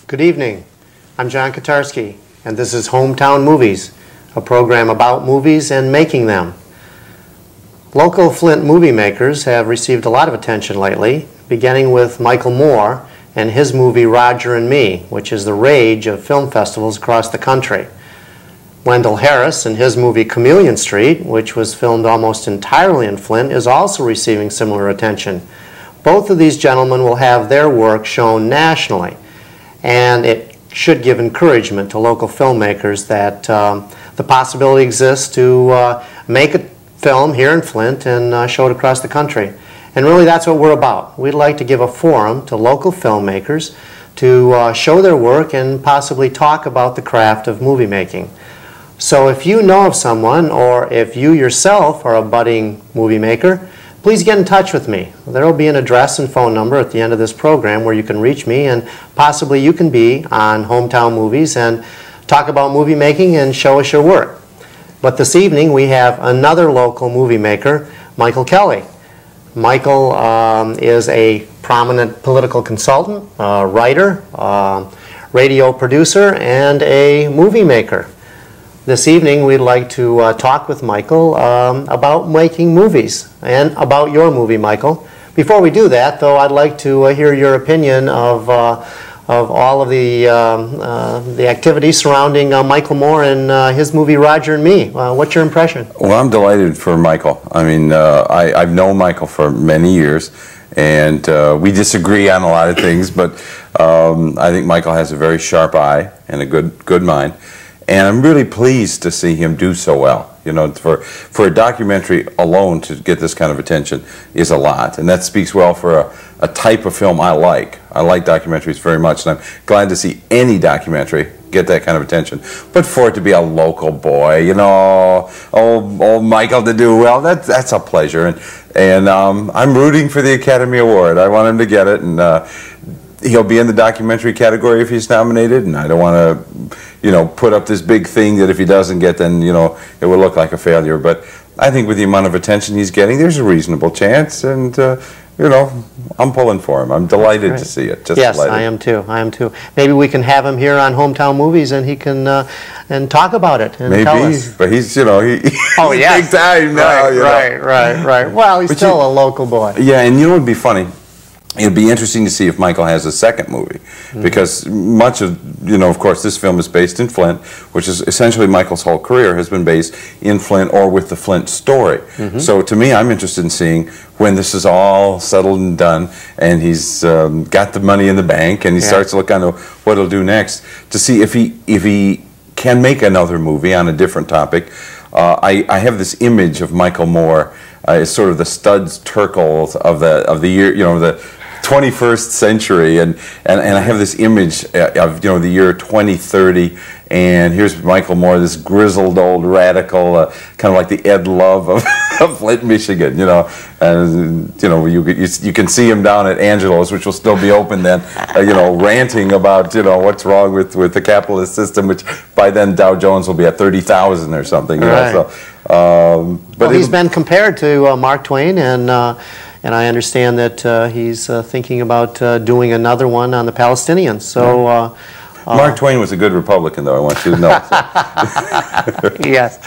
Good evening. I'm John Kotarski, and this is Hometown Movies, a program about movies and making them. Local Flint movie makers have received a lot of attention lately, beginning with Michael Moore and his movie Roger and Me, which is the rage of film festivals across the country. Wendell Harris and his movie Chameleon Street, which was filmed almost entirely in Flint, is also receiving similar attention. Both of these gentlemen will have their work shown nationally, and it should give encouragement to local filmmakers that the possibility exists to make a film here in Flint and show it across the country. And really that's what we're about. We'd like to give a forum to local filmmakers to show their work and possibly talk about the craft of movie making. So if you know of someone, or if you yourself are a budding movie maker, please get in touch with me. There will be an address and phone number at the end of this program where you can reach me, and possibly you can be on Hometown Movies and talk about movie making and show us your work. But this evening we have another local movie maker, Michael Kelly. Michael is a prominent political consultant, writer, radio producer, and a movie maker. This evening we'd like to talk with Michael about making movies and about your movie, Michael. Before we do that, though, I'd like to hear your opinion of all of the activities surrounding Michael Moore and his movie Roger and Me. What's your impression? Well, I'm delighted for Michael. I mean, I've known Michael for many years, and we disagree on a lot of things, but I think Michael has a very sharp eye and a good mind. And I'm really pleased to see him do so well. You know, for a documentary alone to get this kind of attention is a lot. And that speaks well for a type of film I like. I like documentaries very much, and I'm glad to see any documentary get that kind of attention. But for it to be a local boy, you know, old Michael to do well, that's a pleasure. And I'm rooting for the Academy Award. I want him to get it, and he'll be in the documentary category if he's nominated, and I don't want to, you know, put up this big thing that if he doesn't get, then, you know, it will look like a failure. But I think with the amount of attention he's getting, there's a reasonable chance, and you know, I'm pulling for him. I'm delighted to see it. Just yes, delighted. I am too. I am too. Maybe we can have him here on Hometown Movies, and he can and talk about it and tell us. But he's, you know, he's yes. big time now. Right. Well, he's still a local boy. Yeah, and you know what would be funny? It'd be interesting to see if Michael has a second movie, because much of, you know, of course, this film is based in Flint, which is essentially Michael's whole career has been based in Flint or with the Flint story. So to me, I'm interested in seeing when this is all settled and done, and he's got the money in the bank, and he starts to look on what he'll do next, to see if he can make another movie on a different topic. I have this image of Michael Moore as sort of the Studs Terkel of the year, you know, the 21st century, and I have this image of, you know, the year 2030, and here's Michael Moore, this grizzled old radical, kind of like the Ed Love of Flint, Michigan, you know, and you know, you can see him down at Angelo's, which will still be open then, you know, ranting about, you know, what's wrong with the capitalist system, which by then Dow Jones will be at 30,000 or something, you know, so. But he's been compared to Mark Twain, and I understand that he's thinking about doing another one on the Palestinians. So Mark Twain was a good Republican, though, I want you to know. Yes.